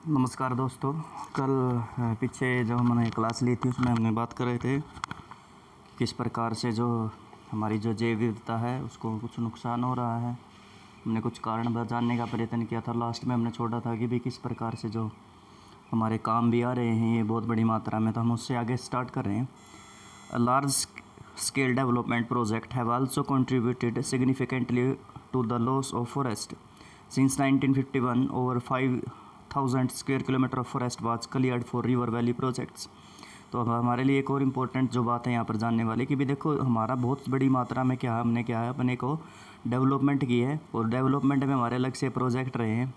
नमस्कार दोस्तों। कल पीछे जो हमने क्लास ली थी उसमें हमने बात कर रहे थे किस प्रकार से जो हमारी जो जैव विविधता है उसको कुछ नुकसान हो रहा है। हमने कुछ कारण जानने का प्रयत्न किया था। लास्ट में हमने छोड़ा था कि भी किस प्रकार से जो हमारे काम भी आ रहे हैं ये बहुत बड़ी मात्रा में, तो हम उससे आगे स्टार्ट कर रहे हैं। A large scale development project have also contributed significantly to the loss of forest. Since 1951 over 5,000 square kilometre of forest was cleared for river valley projects. तो अब हमारे लिए एक और इम्पोर्टेंट जो बात है यहाँ पर जानने वाली कि भी देखो हमारा बहुत बड़ी मात्रा में क्या है, हमने क्या है अपने को डेवलपमेंट की है और डेवलपमेंट में हमारे अलग से प्रोजेक्ट रहे हैं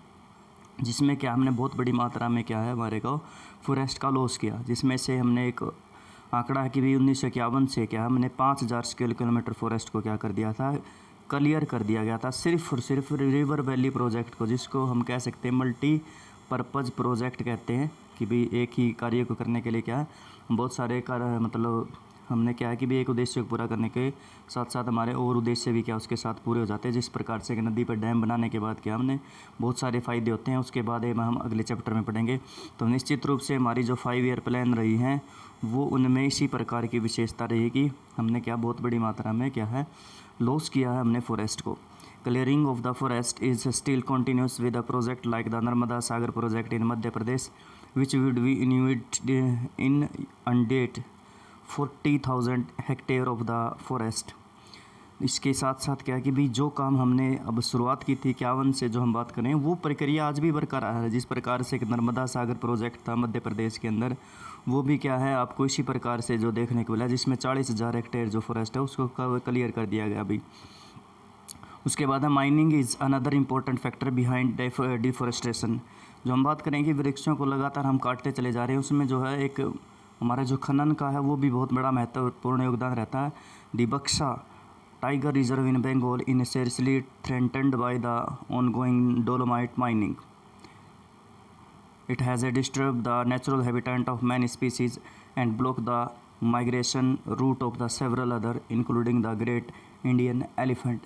जिसमें क्या हमने बहुत बड़ी मात्रा में क्या है हमारे को फॉरेस्ट का लॉस किया, जिसमें से हमने एक आंकड़ा है कि भी 1951 से क्या हमने 5,000 स्क्वायर किलोमीटर फॉरेस्ट को क्या कर दिया था, क्लियर कर दिया गया था सिर्फ और सिर्फ रिवर वैली प्रोजेक्ट को, जिसको हम कह सकते हैं मल्टी पर्पज़ प्रोजेक्ट कहते हैं कि भी एक ही कार्य को करने के लिए क्या है बहुत सारे कार्य, मतलब हमने क्या है कि भी एक उद्देश्य को पूरा करने के साथ साथ हमारे और उद्देश्य भी क्या उसके साथ पूरे हो जाते हैं। जिस प्रकार से कि नदी पर डैम बनाने के बाद क्या हमने बहुत सारे फ़ायदे होते हैं, उसके बाद हम अगले चैप्टर में पढ़ेंगे। तो निश्चित रूप से हमारी जो 5 ईयर प्लान रही हैं वो उनमें इसी प्रकार की विशेषता रही कि हमने क्या बहुत बड़ी मात्रा में क्या है लॉस किया है हमने फॉरेस्ट को। Clearing of the forest is still continuous with a project like the Narmada Sagar project in Madhya Pradesh, which would be inundate 40,000 hectare of the forest. इसके साथ साथ क्या है कि भी जो काम हमने अब शुरुआत की थी 51 से जो हम बात करें वो प्रक्रिया आज भी बरकरार है। जिस प्रकार से एक नर्मदा सागर प्रोजेक्ट था मध्य प्रदेश के अंदर, वो भी क्या है आपको इसी प्रकार से जो देखने को मिला, जिसमें 40,000 हेक्टेयर जो फॉरेस्ट है उसको क्लियर कर दिया गया अभी। उसके बाद है mining is another important factor behind deforestation. जो हम बात करेंगे वृक्षों को लगातार हम काटते चले जा रहे हैं, उसमें जो है एक हमारा जो खनन का है वो भी बहुत बड़ा महत्वपूर्ण योगदान रहता है। The Buxa tiger reserve in Bengal in seriously threatened by the ongoing dolomite mining. It has disturbed the natural habitat of many species and blocked the migration route of the several other including the great Indian elephant.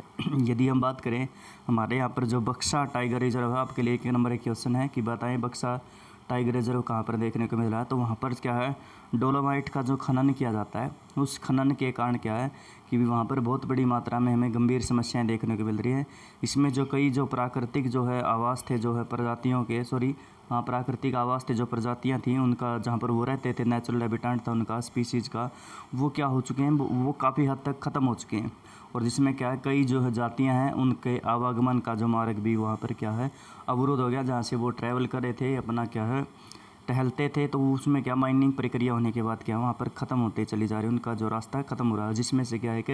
यदि हम बात करें हमारे यहाँ पर जो बक्सा tiger reserve है, आपके लिए एक नंबर एक क्वेश्चन है कि बताएं बक्सा टाइगर रिजर्व कहाँ पर देखने को मिल रहा है। तो वहाँ पर क्या है डोलोमाइट का जो खनन किया जाता है, उस खनन के कारण क्या है कि भी वहाँ पर बहुत बड़ी मात्रा में हमें गंभीर समस्याएं देखने को मिल रही हैं। इसमें जो कई जो प्राकृतिक जो है आवास थे जो है प्रजातियों के प्राकृतिक आवास थे जो प्रजातियां थी उनका, जहाँ पर वो रहते थे नेचुरल हैबिटेट था उनका स्पीसीज़ का, वो क्या हो चुके हैं वो काफ़ी हद तक ख़त्म हो चुके हैं। और जिसमें क्या है कई जो है जातियाँ हैं उनके आवागमन का जो मार्ग भी वहाँ पर क्या है अवरुद्ध हो गया, जहाँ से वो ट्रैवल कर रहे थे अपना क्या है टहलते थे, तो उसमें क्या माइनिंग प्रक्रिया होने के बाद क्या वहाँ पर ख़त्म होते चली जा रही है, उनका जो रास्ता ख़त्म हो रहा है। जिसमें से क्या है कि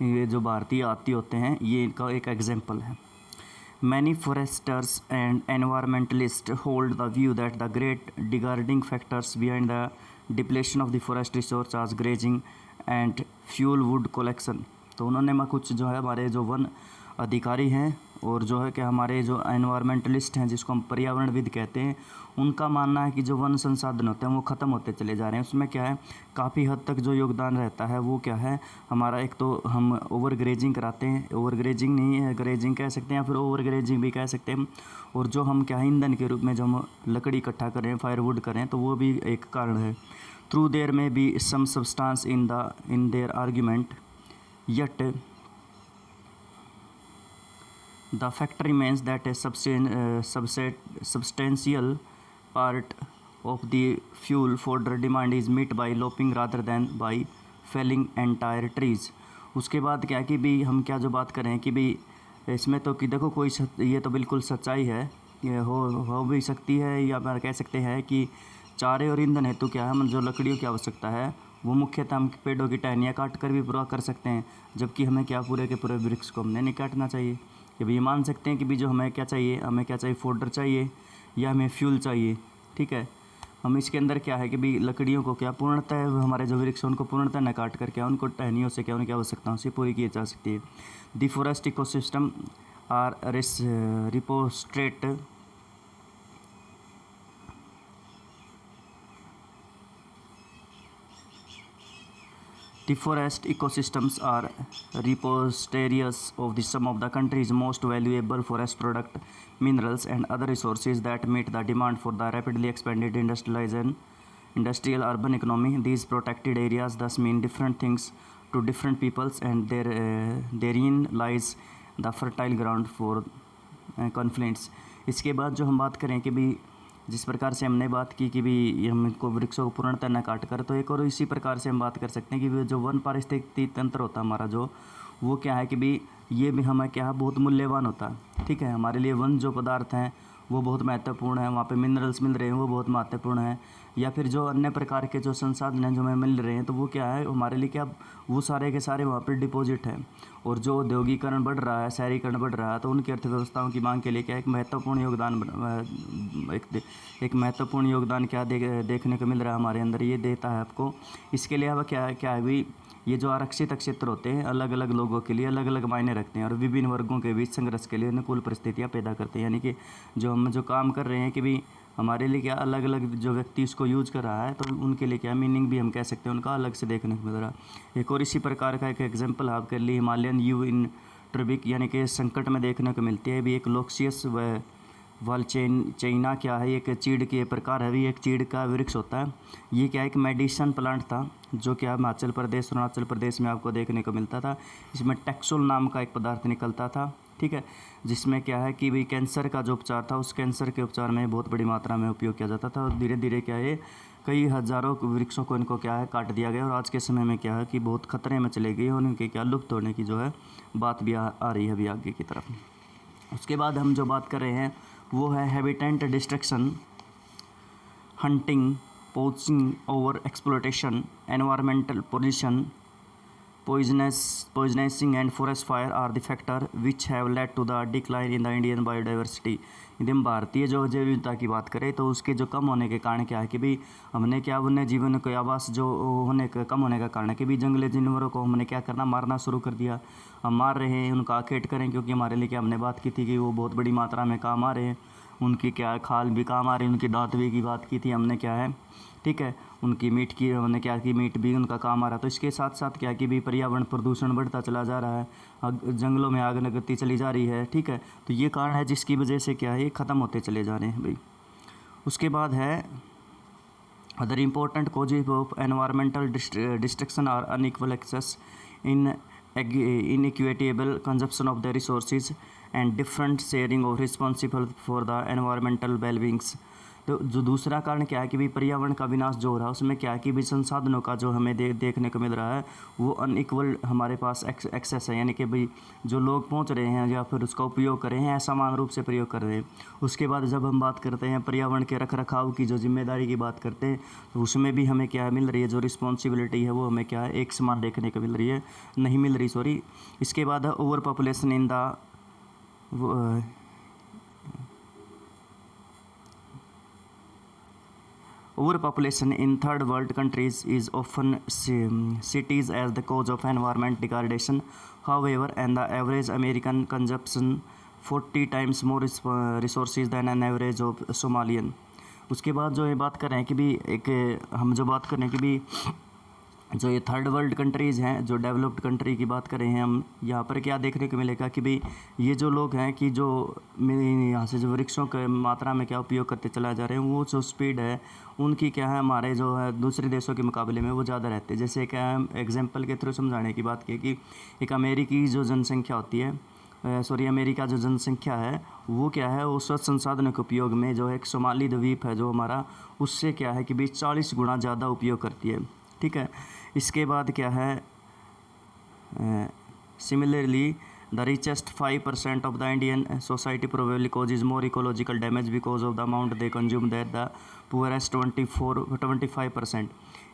ये जो भारतीय आती होते हैं ये इनका एक एग्जाम्पल है। Many foresters and environmentalists hold the view that the great degrading factors behind the depletion of the forest resource as grazing and fuel wood collection। तो उन्होंने कुछ जो है हमारे जो वन अधिकारी हैं और जो है कि हमारे जो एनवायरमेंटलिस्ट हैं जिसको हम पर्यावरणविद कहते हैं, उनका मानना है कि जो वन संसाधन होते हैं वो ख़त्म होते चले जा रहे हैं। उसमें क्या है काफ़ी हद तक जो योगदान रहता है वो क्या है हमारा, एक तो हम ओवर ग्रेजिंग कराते हैं, ओवर ग्रेजिंग नहीं है ग्रेजिंग कह सकते हैं या फिर ओवर ग्रेजिंग भी कह सकते हैं। और जो हम क्या है ईंधन के रूप में जो हम लकड़ी इकट्ठा करें फायरवुड करें तो वो भी एक कारण है। Through there may be some substance in their argument yet the fact remains that a substantial part of the fuel fodder demand is met by lopping rather than by felling entire trees। उसके बाद क्या कि भी हम क्या जो बात करें कि भी इसमें तो कि देखो कोई ये तो बिल्कुल सच्चाई है, ये हो भी सकती है या फिर कह सकते हैं कि चारे और ईंधन हेतु क्या है हम जो लकड़ियों की आवश्यकता है वो मुख्यतः हम पेड़ों की टहनियाँ काट कर भी पूरा कर सकते हैं, जबकि हमें क्या पूरे के पूरे वृक्ष को हमने नहीं काटना चाहिए। कि भी ये मान सकते हैं कि भी जो हमें क्या चाहिए फोडर चाहिए या हमें फ्यूल चाहिए, ठीक है। हम इसके अंदर क्या है कि भी लकड़ियों को क्या पूर्णतः हमारे जो वृक्ष उनको पूर्णतः न काट कर क्या उनको टहनियों से क्या उनकी आवश्यकताओं से पूरी की जा सकती है। The forest ecosystem are repository The forest ecosystems are repositories of some of the country's most valuable forest product, minerals, and other resources that meet the demand for the rapidly expanded industrial urban economy. These protected areas thus mean different things to different peoples, and therein lies the fertile ground for conflicts. इसके बाद जो हम बात करें कि भी जिस प्रकार से हमने बात की कि भी हमको वृक्षों को पूर्णतः न काट कर, तो एक और इसी प्रकार से हम बात कर सकते हैं कि जो वन पारिस्थितिकी तंत्र होता है हमारा, जो वो क्या है कि भी ये भी हमें क्या है बहुत मूल्यवान होता है। ठीक है, हमारे लिए वन जो पदार्थ हैं वो बहुत महत्वपूर्ण है, वहाँ पे मिनरल्स मिल रहे हैं वो बहुत महत्वपूर्ण है, या फिर जो अन्य प्रकार के जो संसाधन हैं जो हमें मिल रहे हैं तो वो क्या है हमारे लिए क्या वो सारे के सारे वहाँ पर डिपॉजिट हैं। और जो औद्योगिकरण बढ़ रहा है, शहरीकरण बढ़ रहा है, तो उनकी अर्थव्यवस्थाओं की मांग के लिए क्या एक महत्वपूर्ण योगदान एक महत्वपूर्ण योगदान क्या देखने को मिल रहा है हमारे अंदर, ये देता है आपको। इसके लिए अब क्या है भी ये जो आरक्षित क्षेत्र होते हैं अलग अलग लोगों के लिए अलग अलग मायने रखते हैं और विभिन्न वर्गों के बीच संघर्ष के लिए अनुकूल परिस्थितियाँ पैदा करते हैं। यानी कि जो हम जो काम कर रहे हैं कि भी हमारे लिए क्या अलग अलग जो व्यक्ति इसको यूज कर रहा है तो उनके लिए क्या मीनिंग भी हम कह सकते हैं उनका अलग से देखने को मिल रहा है। एक और इसी प्रकार का एक एग्जाम्पल आप कर ली हिमालयन यू इन ट्रबिक, यानी कि संकट में देखने को मिलती है भी एक लोक्सियस व वालचेना क्या है, एक चीड़ के प्रकार है भी, एक चीड़ का वृक्ष होता है। ये क्या एक मेडिसन प्लांट था जो क्या हिमाचल प्रदेश अरुणाचल प्रदेश में आपको देखने को मिलता था। इसमें टैक्सोल नाम का एक पदार्थ निकलता था। ठीक है, जिसमें क्या है कि भाई कैंसर का जो उपचार था उस कैंसर के उपचार में बहुत बड़ी मात्रा में उपयोग किया जाता था। और धीरे धीरे क्या है कई हज़ारों वृक्षों को इनको क्या है काट दिया गया और आज के समय में क्या है कि बहुत खतरे में चले गई और उनके क्या लुप्त होने की जो है बात भी आ रही है अभी आगे की तरफ। उसके बाद हम जो बात कर रहे हैं वो है habitat destruction, hunting, poaching, over exploitation, environmental pollution, poisoning and forest fire are the factor which have led to the decline in the Indian biodiversity। यदि हम भारतीय जो जैव विविधता की बात करें तो उसके जो कम होने के कारण क्या है कि भाई हमने क्या वन्य जीवन के आवास जो होने का कम होने का कारण है कि भाई जंगली जानवरों को हमने क्या करना मारना शुरू कर दिया। हम मार रहे हैं, उनका आखेट करें क्योंकि हमारे लिए क्या हमने बात की थी कि वो बहुत बड़ी मात्रा में काम आ रहे हैं, उनकी क्या खाल भी काम आ रही है, उनकी दांत भी की बात की थी हमने क्या है। ठीक है, उनकी मीट की हमने क्या की मीट भी उनका काम आ रहा। तो इसके साथ साथ क्या कि भी पर्यावरण प्रदूषण बढ़ता चला जा रहा है, जंगलों में आग लगती चली जा रही है। ठीक है, तो ये कारण है जिसकी वजह से क्या है ये ख़त्म होते चले जा रहे हैं भाई। उसके बाद है other important causes of environmental destruction are unequal access in inequitable consumption of the resources and different sharing of responsible for the environmental well-beings। तो जो दूसरा कारण क्या है कि भाई पर्यावरण का विनाश जो हो रहा है उसमें क्या है कि भाई संसाधनों का जो हमें देखने को मिल रहा है वो अनइक्वल हमारे पास एक्सेस है, यानी कि भाई जो लोग पहुंच रहे हैं या फिर उसका उपयोग कर रहे हैं असमान रूप से प्रयोग कर रहे हैं। उसके बाद जब हम बात करते हैं पर्यावरण के रख रखाव की जो जिम्मेदारी की बात करते हैं तो उसमें भी हमें क्या मिल रही है, जो रिस्पॉन्सिबिलिटी है वो हमें क्या है एक समान देखने को मिल रही है, नहीं मिल रही सॉरी। इसके बाद है over population in the Overpopulation in third world countries is often cited as the cause of environment degradation. However, and the average American consumption 40 times more resources than an average of Somalian। उसके बाद जो ये बात कर रहे हैं कि भी एक हम जो बात कर रहे हैं कि भी जो ये थर्ड वर्ल्ड कंट्रीज़ हैं, जो डेवलप्ड कंट्री की बात करें हैं हम, यहाँ पर क्या देखने को मिलेगा कि भाई ये जो लोग हैं कि जो यहाँ से जो वृक्षों के मात्रा में क्या उपयोग करते चला जा रहे हैं वो जो स्पीड है उनकी क्या है हमारे जो है दूसरे देशों के मुकाबले में वो ज़्यादा रहते हैं। जैसे क्या है एग्जाम्पल के थ्रू समझाने की बात की कि एक अमेरिकी जो जनसंख्या होती है अमेरिका जो जनसंख्या है वो क्या है उस संसाधनों के उपयोग में जो है एक सोमाली द्वीप है जो हमारा उससे क्या है कि 40 गुना ज़्यादा उपयोग करती है। ठीक है, इसके बाद क्या है similarly the richest 5% of the Indian society probably causes more ecological damage because of the amount they consume that the poorest 25%।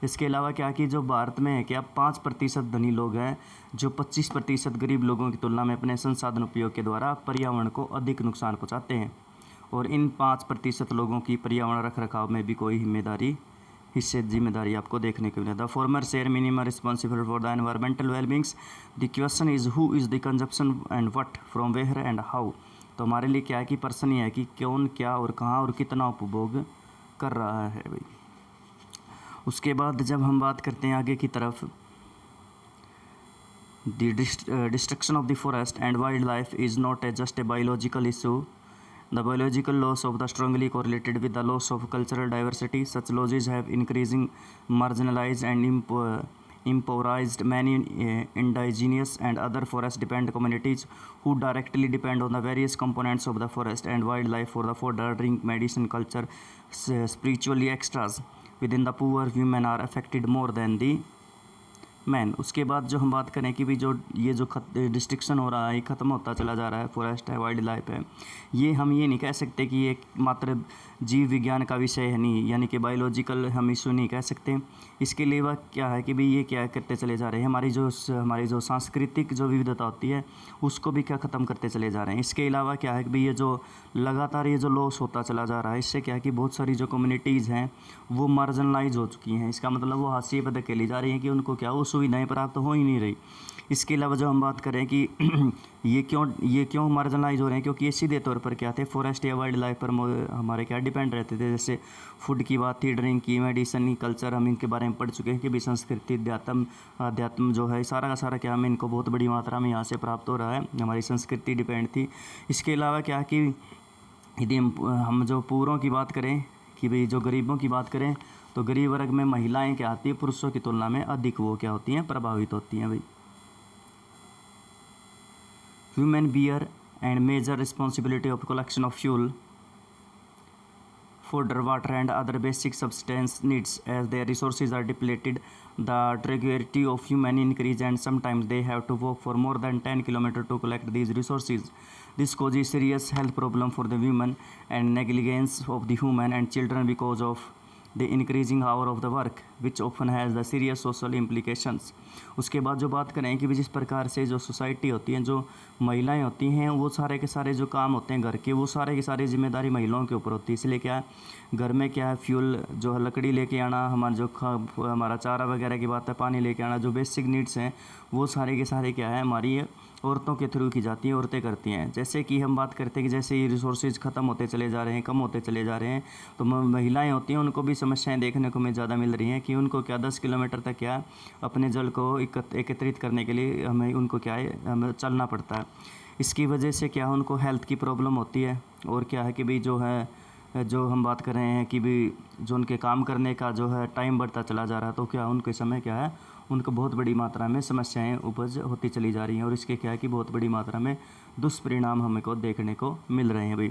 इसके अलावा क्या कि जो भारत में है क्या 5% धनी लोग हैं जो 25% गरीब लोगों की तुलना में अपने संसाधन उपयोग के द्वारा पर्यावरण को अधिक नुकसान पहुँचाते हैं और इन 5% लोगों की पर्यावरण रख रखाव में भी कोई जिम्मेदारी आपको देखने को मिले। The former share minimum responsible for the environmental wellbeings. The question is who is the consumption and what from where and how. तो हमारे लिए क्या है कि प्रश्न ये है कि कौन क्या और कहाँ और कितना उपभोग कर रहा है भाई। उसके बाद जब हम बात करते हैं आगे की तरफ The destruction of the forest and wildlife is not just a biological issue. The biological loss of the strongly correlated with the loss of cultural diversity. Such losses have increasing marginalized and impoverished many indigenous and other forest-dependent communities who directly depend on the various components of the forest and wildlife for the fodder, drink, medicine, culture, spiritually extras. Within the poor, women are affected more than the man. उसके बाद जो हम बात करें कि भी जो ये जो डिस्ट्रिक्शन हो रहा है, ये ख़त्म होता चला जा रहा है, फॉरेस्ट है, वाइल्ड लाइफ है, ये हम ये नहीं कह सकते कि ये मात्र जीव विज्ञान का विषय है, नहीं, यानी कि बायोलॉजिकल हम इशू नहीं कह सकते। इसके अलावा क्या है कि भाई ये क्या करते चले जा रहे हैं, हमारी जो सांस्कृतिक जो विविधता होती है उसको भी क्या ख़त्म करते चले जा रहे हैं। इसके अलावा क्या है कि भाई ये जो लगातार ये जो लॉस होता चला जा रहा है, इससे क्या है कि बहुत सारी जो कम्युनिटीज़ हैं वो मार्जिनलाइज हो चुकी हैं। इसका मतलब वो हाशिए पर धकेली जा रही हैं कि उनको क्या वो सुविधाएँ प्राप्त हो ही नहीं रही। इसके अलावा जो हम बात करें कि ये क्यों मार्जिनलाइज हो रहे हैं, क्योंकि ये सीधे तौर पर क्या थे, फॉरेस्ट या वाइल्ड लाइफ पर हमारे क्या डिपेंड रहते थे। जैसे फूड की बात थी, ड्रिंक की, मेडिसन, कल्चर, हम इनके बारे में पढ़ चुके हैं कि भी संस्कृति, अध्यात्म जो है सारा का सारा क्या हमें इनको बहुत बड़ी मात्रा में यहाँ से प्राप्त हो रहा है, हमारी संस्कृति डिपेंड थी। इसके अलावा क्या कि यदि हम जो पूरों की बात करें कि भाई जो गरीबों की बात करें, तो गरीब वर्ग में महिलाएं क्या आती है, पुरुषों की तुलना में अधिक वो क्या होती हैं, प्रभावित होती हैं भाई। Women bear and major responsibility of collection of fuel, fodder, water and other basic subsistence needs. As their resources are depleted, the drudgery of human increase and sometimes they have to walk for more than 10 kilometers to collect these resources. This causes serious health problem for the women and negligence of the women and children because of the increasing hour of the work which often has the serious social implications. उसके बाद जो बात करें कि जिस प्रकार से जो सोसाइटी होती है, जो महिलाएं होती हैं, वो सारे के सारे जो काम होते हैं घर के, वो सारे की सारी जिम्मेदारी महिलाओं के ऊपर होती है। इसलिए क्या है, घर में क्या है, फ्यूल जो है, लकड़ी लेके आना, हमारा चारा वगैरह की बात है, पानी लेके आना, जो बेसिक नीड्स हैं वो सारे के सारे क्या है हमारी औरतों के थ्रू की जाती हैं, औरतें करती हैं। जैसे कि हम बात करते हैं कि जैसे ये रिसोर्सेज ख़त्म होते चले जा रहे हैं, कम होते चले जा रहे हैं, तो महिलाएं होती हैं, उनको भी समस्याएं देखने को ज़्यादा मिल रही हैं कि उनको क्या 10 किलोमीटर तक क्या अपने जल को एकत्रित करने के लिए उनको क्या है, हमें चलना पड़ता है। इसकी वजह से क्या उनको हेल्थ की प्रॉब्लम होती है। और क्या है कि भाई जो हम बात कर रहे हैं कि भी जो उनके काम करने का जो है टाइम बढ़ता चला जा रहा है, तो क्या उनके समय क्या है, उनको बहुत बड़ी मात्रा में समस्याएं उपज होती चली जा रही हैं। और इसके क्या है कि बहुत बड़ी मात्रा में दुष्परिणाम हमें को देखने को मिल रहे हैं भाई।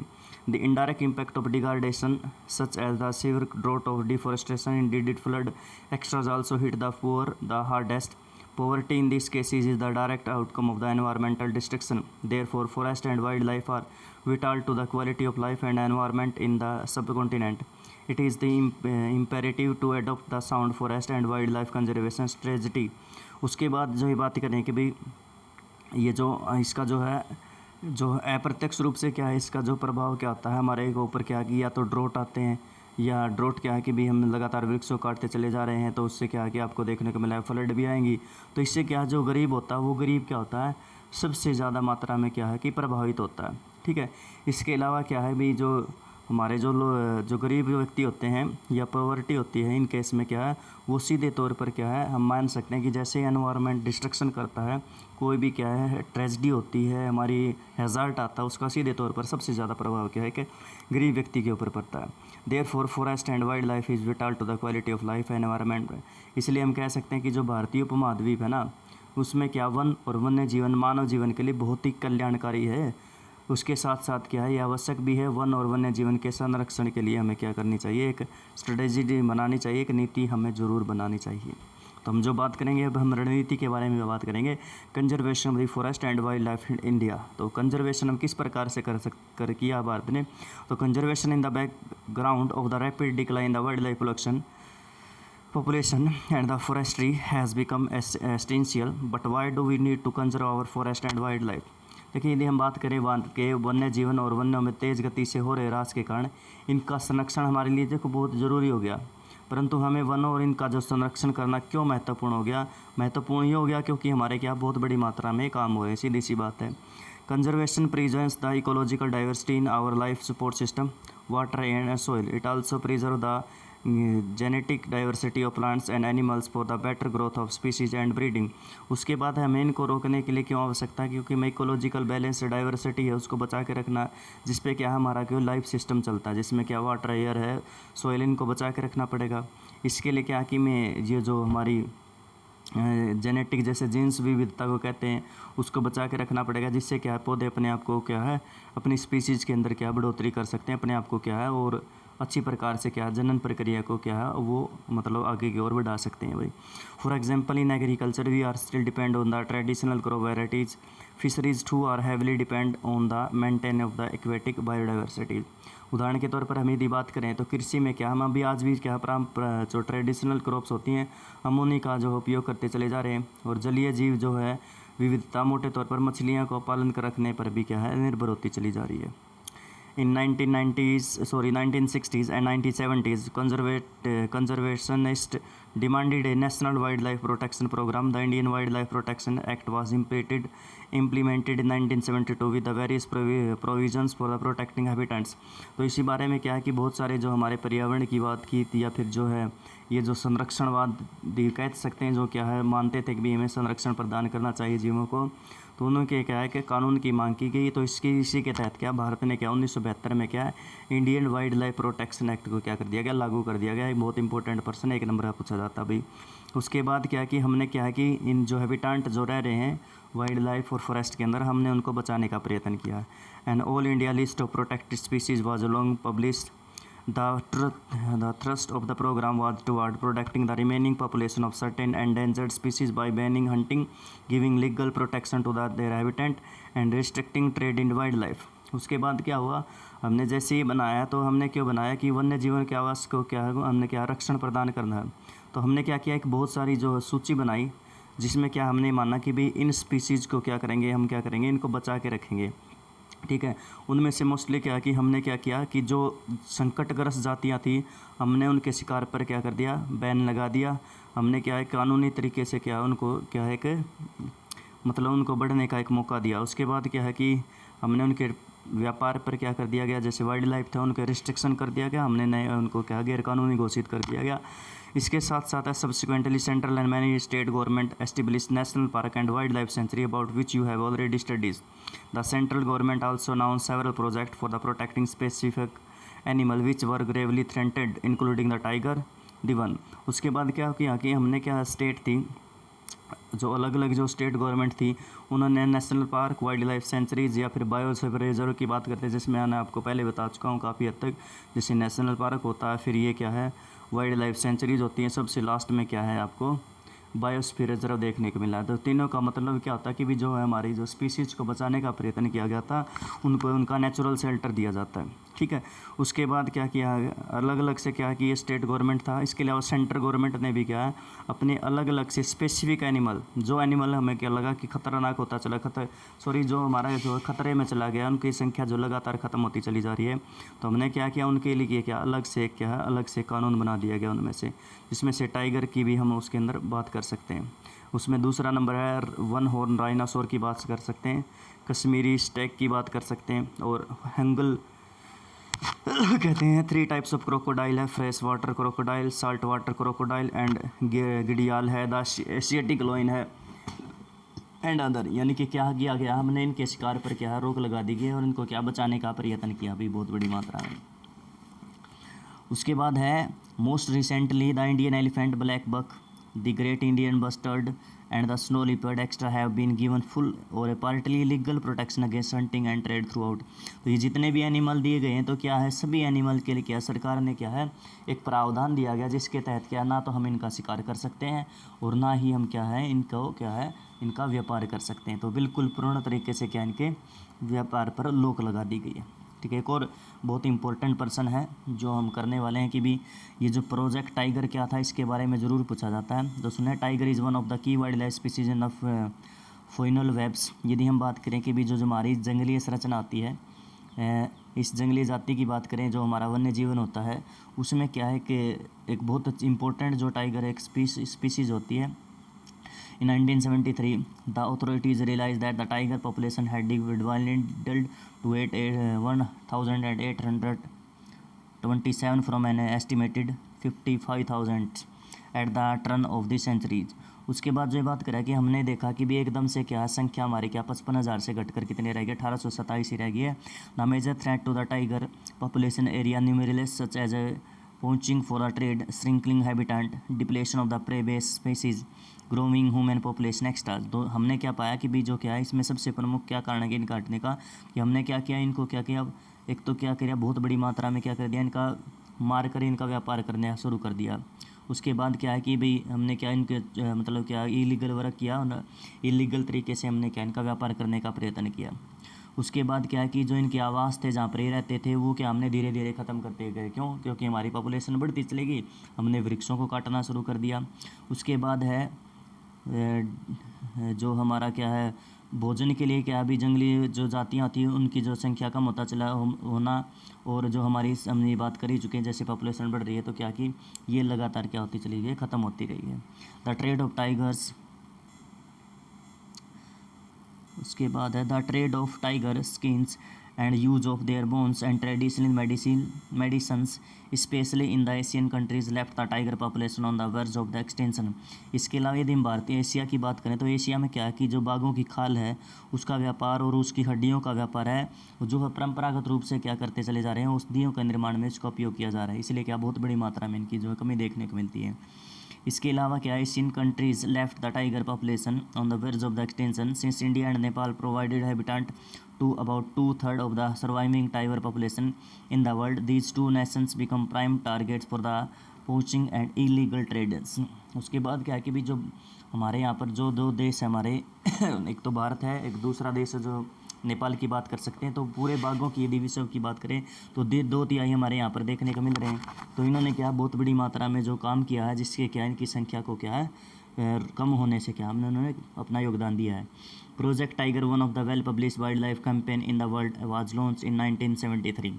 The indirect impact of degradation such as the severe drought of deforestation induced flood extras also hit the poor the hardest. Poverty in these cases is the direct outcome of the environmental destruction. Therefore, forest and wildlife are vital to the quality of life and environment in the subcontinent. It is the imperative to adopt the sound forest and wildlife conservation strategy. उसके बाद जो ये बात करें कि भाई ये जो इसका जो अप्रत्यक्ष रूप से क्या है, इसका जो प्रभाव क्या होता है हमारे ऊपर, क्या कि या तो ड्रोट आते हैं, या ड्रोट क्या है कि भी हम लगातार वृक्षों काटते चले जा रहे हैं, तो उससे क्या है कि आपको देखने को मिला है फ्लड भी आएंगी। तो इससे क्या जो गरीब होता है, वो गरीब क्या होता है, सबसे ज़्यादा मात्रा में क्या है कि प्रभावित होता है। ठीक है। इसके अलावा क्या है भी जो हमारे जो गरीब व्यक्ति होते हैं या पॉवर्टी होती है, इन केस में क्या है वो सीधे तौर पर क्या है हम मान सकते हैं कि जैसे एनवायरनमेंट डिस्ट्रक्शन करता है, कोई भी क्या है ट्रेजेडी होती है, हमारी हैज़ार्ड आता है, उसका सीधे तौर पर सबसे ज़्यादा प्रभाव क्या है कि गरीब व्यक्ति के ऊपर पड़ता है। Therefore forest and wildlife is vital to the quality of life and environment. इसलिए हम कह सकते हैं कि जो भारतीय उपमहाद्वीप है ना, उसमें क्या वन और वन्य जीवन मानव जीवन के लिए बहुत ही कल्याणकारी है। उसके साथ साथ क्या है ये आवश्यक भी है, वन और वन्य जीवन के संरक्षण के लिए हमें क्या करनी चाहिए, एक स्ट्रेटेजी बनानी चाहिए, एक नीति हमें ज़रूर बनानी चाहिए। तो हम जो बात करेंगे, अब हम रणनीति के बारे में बात करेंगे, conservation of the forest and wild life in India. तो कंजर्वेशन हम किस प्रकार से कर किया भारत ने, तो conservation in the background of the rapid decline the wild life population and the forestry has become essential. But why do we need to conserve our forest and wildlife? देखिए, यदि हम बात करें वन्य जीवन और वन्यों में तेज़ गति से हो रहे ह्रास के कारण इनका संरक्षण हमारे लिए देखो बहुत ज़रूरी हो गया। परंतु हमें वनों और इनका जो संरक्षण करना क्यों महत्वपूर्ण हो गया, महत्वपूर्ण ये हो गया क्योंकि हमारे क्या बहुत बड़ी मात्रा में काम हो रहे हैं, सीधी सी बात है। Conservation preserves the ecological diversity in our life support system, water and soil. It also preserve the genetic diversity of plants and animals for the better growth of species and breeding. उसके बाद हमें इनको रोकने के लिए क्यों आवश्यकता है, क्योंकि मैं इकोलॉजिकल बैलेंस डाइवर्सिटी है उसको बचा के रखना, जिस पे क्या हमारा क्यों लाइफ सिस्टम चलता है, जिसमें क्या वाटर, एयर है, सोइल, इनको बचा के रखना पड़ेगा। इसके लिए क्या कि मैं ये जो हमारी जेनेटिक जैसे जीन्स विविधता को कहते हैं उसको बचा के रखना पड़ेगा, जिससे क्या है पौधे अपने आप को क्या है अपनी स्पीसीज़ के अंदर क्या बढ़ोतरी कर सकते हैं, अपने आप को क्या है और अच्छी प्रकार से क्या जनन प्रक्रिया को क्या है वो मतलब आगे की ओर बढ़ा सकते हैं भाई। For example in agriculture we are still depend on the traditional crop varieties, fisheries too are heavily depend on the maintain of the aquatic biodiversity. उदाहरण के तौर पर हम यदि बात करें तो कृषि में क्या हम अभी आज भी क्या जो ट्रेडिशनल क्रॉप्स होती हैं हम उन्हीं का जो उपयोग करते चले जा रहे हैं, और जलीय जीव जो है विविधता मोटे तौर पर मछलियाँ को पालन कर रखने पर भी क्या है निर्भर होती चली जा रही है। In 1960s and 1970s, conservationists demanded a national wildlife protection program. The Indian Wildlife Protection Act was implemented in 1972 with the various provisions for the protecting habitats. तो इसी बारे में क्या है कि बहुत सारे जो हमारे पर्यावरण की बात की थी या फिर जो है ये जो संरक्षणवाद कह सकते हैं, जो क्या है मानते थे कि भी हमें संरक्षण प्रदान करना चाहिए जीवों को, तो उन्होंने क्या है कि कानून की मांग की गई। तो इसी के तहत क्या भारत ने क्या 1972 में क्या है Indian wild life protection act को क्या कर दिया गया, लागू कर दिया गया। एक बहुत इंपॉर्टेंट पर्सन, एक नंबर का पूछा जाता भाई। उसके बाद क्या है कि हमने क्या है कि इन जो हैबिटेट जो रह रहे हैं वाइल्ड लाइफ और फॉरेस्ट के अंदर हमने उनको बचाने का प्रयत्न किया। And all India list of protected species was long published. The thrust of the program was toward protecting the remaining population of certain endangered species by banning hunting, giving legal protection to their habitat and restricting trade in wildlife. उसके बाद क्या हुआ, हमने जैसे ही बनाया तो हमने क्यों बनाया कि वन्य जीवन के आवास को क्या है हमने क्या रक्षण प्रदान करना है। तो हमने क्या किया, एक बहुत सारी जो सूची बनाई जिसमें क्या हमने माना कि भाई इन स्पीसीज़ को क्या करेंगे, हम क्या करेंगे इनको बचा के रखेंगे, ठीक है। उनमें से मोस्टली क्या कि हमने क्या किया कि जो संकटग्रस्त जातियां थी हमने उनके शिकार पर क्या कर दिया, बैन लगा दिया। हमने क्या है कानूनी तरीके से क्या उनको क्या है कि मतलब उनको बढ़ने का एक मौका दिया। उसके बाद क्या है कि हमने उनके व्यापार पर क्या कर दिया गया, जैसे वाइल्ड लाइफ था उनके रिस्ट्रिक्शन कर दिया गया, हमने नए उनको क्या गैर कानूनी घोषित कर दिया गया। इसके साथ साथ subsequently central and many state government establish national park and wild life sanctuary about which you have already studies. The central government also announce several project for the protecting specific animal which were Gravely threatened including the tiger दिवन। उसके बाद क्या किया कि हमने क्या state थी जो अलग अलग जो स्टेट गवर्नमेंट थी उन्होंने national park, wild life sanctuaries या फिर बायोस्फीयर रिजर्व की बात करते हैं, जिसमें मैंने आपको पहले बता चुका हूँ काफ़ी हद तक। जैसे नेशनल पार्क होता है, फिर ये क्या है वाइल्ड लाइफ सेंचुरीज होती हैं, सबसे लास्ट में क्या है आपको बायोस्फीयर रिजर्व देखने को मिला। तो तीनों का मतलब क्या होता है कि भी जो है हमारी जो स्पीसीज़ को बचाने का प्रयत्न किया गया था उनको उनका नेचुरल शेल्टर दिया जाता है, ठीक है। उसके बाद क्या किया अलग अलग से क्या कि ये स्टेट गवर्नमेंट था, इसके अलावा सेंट्रल गवर्नमेंट ने भी क्या है अपने अलग अलग से स्पेसिफिक एनिमल, जो एनिमल हमें क्या लगा कि खतरनाक होता चला जो हमारा जो खतरे में चला गया उनकी संख्या जो लगातार ख़त्म होती चली जा रही है, तो हमने क्या किया उनके लिए क्या अलग से क्या है अलग से कानून बना दिया गया उनमें से, जिसमें से टाइगर की भी हम उसके अंदर बात कर सकते हैं। उसमें दूसरा नंबर है वन हॉर्न डायनासोर की बात कर सकते हैं, कश्मीरी स्टैग की बात कर सकते हैं, और हैंगल कहते हैं। 3 टाइप्स ऑफ क्रोकोडाइल है, fresh water crocodile, salt water crocodile and गिडियाल है, द एशियाटिक लोइन है एंड अदर। यानी कि क्या किया गया हमने इनके शिकार पर क्या रोक लगा दी गई और इनको क्या बचाने का प्रयत्न किया भी बहुत बड़ी मात्रा में। उसके बाद है most recently the Indian elephant, black buck, the great Indian bustard and the snow leopard extra have been given full और partly legal protection against hunting and trade throughout. तो ये जितने भी एनिमल दिए गए हैं तो क्या है सभी एनिमल के लिए क्या सरकार ने क्या है एक प्रावधान दिया गया, जिसके तहत क्या ना तो हम इनका शिकार कर सकते हैं और ना ही हम क्या है इनको क्या है इनका व्यापार कर सकते हैं। तो बिल्कुल पूर्ण तरीके से क्या इनके व्यापार पर रोक लगा दी गई है, ठीक है। एक और बहुत इंपॉर्टेंट पर्सन है जो हम करने वाले हैं कि भी ये जो प्रोजेक्ट टाइगर क्या था इसके बारे में ज़रूर पूछा जाता है। तो सुना है tiger is one of the key wild life species in of final webs. यदि हम बात करें कि भी जो हमारी जंगली संरचना आती है, इस जंगली जाति की बात करें जो हमारा वन्य जीवन होता है उसमें क्या है कि एक बहुत इंपॉर्टेंट जो टाइगर एक स्पीसीज होती है। In 1973, the authorities realized that the tiger population had dwindled to 1,800 27 from an estimated 55,000 at the turn of the centuries. उसके बाद जो ये बात करा कि हमने देखा कि भी एकदम से क्या संख्या हमारी क्या 55,000 से घटकर कितने रह गए, 1827 ही रह गई है। The major threat to the tiger population area numberless such as a poaching for a trade, shrinking habitat, depletion of the prey base species, growing human population extra. तो हमने क्या पाया कि भी जो क्या है इसमें सबसे प्रमुख क्या कारण है कि इन काटने का, कि हमने क्या किया, इनको क्या किया, एक तो क्या किया, बहुत बड़ी मात्रा में क्या कर दिया, इनका मार कर इनका व्यापार करना शुरू कर दिया। उसके बाद क्या है कि भाई हमने क्या इनके मतलब क्या इलीगल वर्क किया, इलीगल तरीके से हमने क्या इनका व्यापार करने का प्रयत्न किया। उसके बाद क्या है कि जो इनके आवास थे जहाँ पर ये रहते थे वो क्या हमने धीरे धीरे ख़त्म करते गए। क्यों? क्योंकि हमारी पॉपुलेशन बढ़ती चलेगी, हमने वृक्षों को काटना शुरू कर दिया। उसके बाद है जो हमारा क्या है भोजन के लिए क्या अभी जंगली जो जातियाँ होती हैं उनकी जो संख्या कम होता चला होना, और जो हमारी हमने बात कर ही चुके हैं जैसे पॉपुलेशन बढ़ रही है तो क्या कि ये लगातार क्या होती चली गई, ख़त्म होती रही है। द ट्रेड ऑफ टाइगर्स, उसके बाद है the trade off tiger skins and use of their bones and traditional medicines specially in the Asian countries left the tiger population on the verge of the extension. इसके अलावा यदि हम भारतीय Asia की बात करें तो एशिया में क्या है कि जो बाघों की खाल है उसका व्यापार और उसकी हड्डियों का व्यापार है जो है परंपरागत रूप से क्या करते चले जा रहे हैं, औषधियों के निर्माण में इसका उपयोग किया जा रहा है, इसलिए क्या बहुत बड़ी मात्रा में इनकी जो है कमी देखने को मिलती है। इसके अलावा क्या Asian countries left the tiger population on the verge of the extension since India and Nepal provided habitat to about 2/3 of the surviving tiger population in the world. These two nations become prime targets for the poaching and illegal trades. उसके बाद क्या है कि भी जो हमारे यहाँ पर जो दो देश है हमारे एक तो भारत है, एक दूसरा देश है जो नेपाल की बात कर सकते हैं। तो पूरे बाघों की यदि विश्व की बात करें तो 2/3 हमारे यहाँ पर देखने को मिल रहे हैं। तो इन्होंने क्या बहुत बड़ी मात्रा में जो काम किया है जिसके क्या इनकी संख्या को क्या है कम होने से क्या हमने उन्होंने अपना योगदान दिया है। Project tiger one of the well publish wild life campaign in the world was launch in 1973।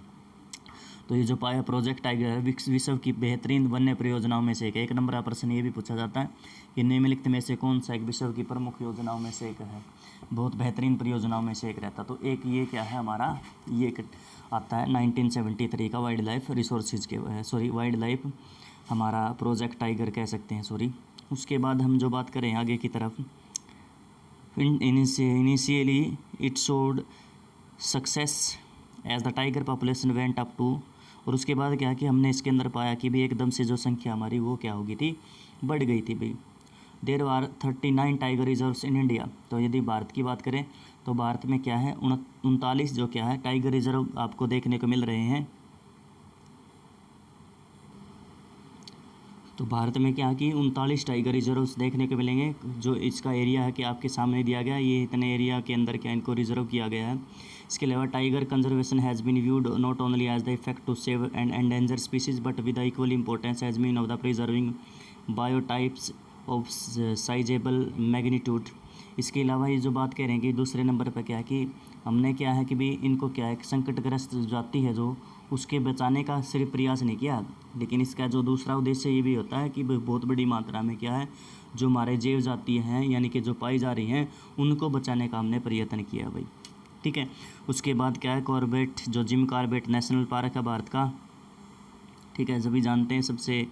तो ये जो पाया प्रोजेक्ट टाइगर है विश्व की बेहतरीन वन्य परियोजनाओं में से एक नंबर का प्रश्न ये भी पूछा जाता है कि निम्नलिखित में से कौन सा एक विश्व की प्रमुख योजनाओं में से एक है, बहुत बेहतरीन परियोजनाओं में से एक रहता। तो एक ये क्या है हमारा, ये आता है 1973 का वाइल्ड लाइफ रिसोर्सेज के वाइल्ड लाइफ हमारा प्रोजेक्ट टाइगर कह सकते हैं उसके बाद हम जो बात करें आगे की तरफ, initially it showed success as the tiger population went up to, और उसके बाद क्या कि हमने इसके अंदर पाया कि भी एकदम से जो संख्या हमारी वो क्या हो गई थी, बढ़ गई थी भाई। There are 39 tiger reserves in India. तो यदि भारत की बात करें तो भारत में क्या है 39 जो क्या है टाइगर रिजर्व आपको देखने को मिल रहे हैं। तो भारत में क्या कि 39 टाइगर रिजर्व्स देखने को मिलेंगे। जो इसका एरिया है कि आपके सामने दिया गया, ये इतने एरिया के अंदर क्या इनको रिजर्व किया गया है। इसके अलावा tiger conservation has been viewed not only as the effect to save and endanger species but with the equal importance has been of the preserving biotypes of sizeable magnitude. इसके अलावा ये जो बात कह रहे हैं कि दूसरे नंबर पर क्या है कि हमने क्या है कि भी इनको क्या है संकटग्रस्त जाति है जो उसके बचाने का सिर्फ प्रयास नहीं किया, लेकिन इसका जो दूसरा उद्देश्य ये भी होता है कि बहुत बड़ी मात्रा में क्या है जो हमारे जैव जाति हैं यानी कि जो पाई जा रही हैं उनको बचाने का हमने प्रयत्न किया भाई, ठीक है। उसके बाद क्या है कॉर्बेट, जो जिम कॉर्बेट नेशनल पार्क है भारत का, ठीक है, सभी जानते हैं सबसे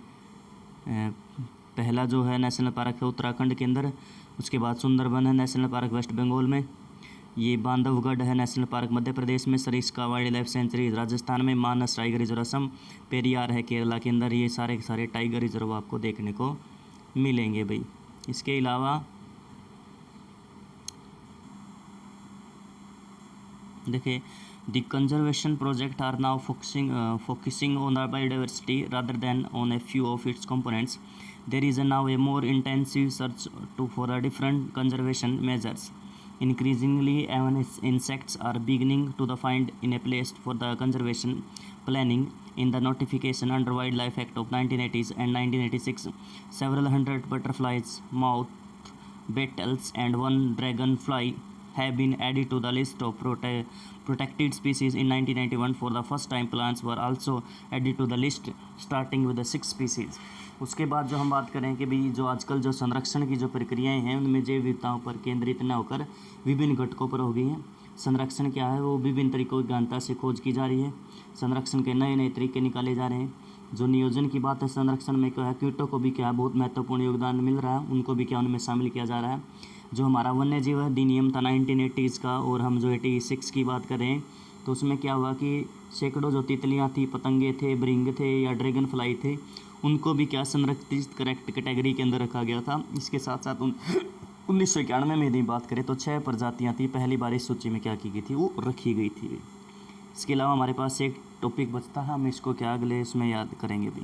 पहला जो है नेशनल पार्क है उत्तराखंड के अंदर। उसके बाद सुंदरबन है नेशनल पार्क वेस्ट बंगाल में, ये बांधवगढ़ है नेशनल पार्क मध्य प्रदेश में, Sariska wild life sanctuary Rajasthan में, मानस टाइगर रिजर्व असम, पेरियार है केरला के अंदर। ये सारे के सारे टाइगर रिजर्व आपको देखने को मिलेंगे भाई। इसके अलावा देखिए the conservation project are now focusing on the biodiversity rather than on a few of its components. There is now a more intensive search for a different conservation measures. Increasingly, even insects are beginning to the find in a place for the conservation planning. In the notification under Wildlife Act of 1980s and 1986, several hundred butterflies, moth, beetles, and one dragonfly have been added to the list of protected species in 1991. For the first time, plants were also added to the list, starting with the 6 species. उसके बाद जो हम बात करें कि भाई जो आजकल जो संरक्षण की जो प्रक्रियाएं हैं उनमें जैव विविधताओं पर केंद्रित न होकर विभिन्न घटकों पर हो गई हैं। संरक्षण क्या है, वो विभिन्न तरीकों की गहनता से खोज की जा रही है। संरक्षण के नए नए तरीके निकाले जा रहे हैं। जो नियोजन की बात है, संरक्षण में क्या है, कीटों को भी क्या है बहुत महत्वपूर्ण योगदान मिल रहा है, उनको भी क्या उनमें शामिल किया जा रहा है। जो हमारा वन्य जीव अधिनियम था 1980 का, और हम जो 86 की बात करें तो उसमें क्या हुआ कि सैकड़ों जो तितलियाँ थी, पतंगे थे, भृंग थे या ड्रैगन फ्लाई थे, उनको भी क्या संरक्षित करेक्ट कैटेगरी के अंदर रखा गया था। इसके साथ साथ 1991 में यदि बात करें तो 6 प्रजातियाँ थी, पहली बार इस सूची में क्या की गई थी, वो रखी गई थी। इसके अलावा हमारे पास एक टॉपिक बचता है, हम इसको क्या अगले इसमें याद करेंगे भी।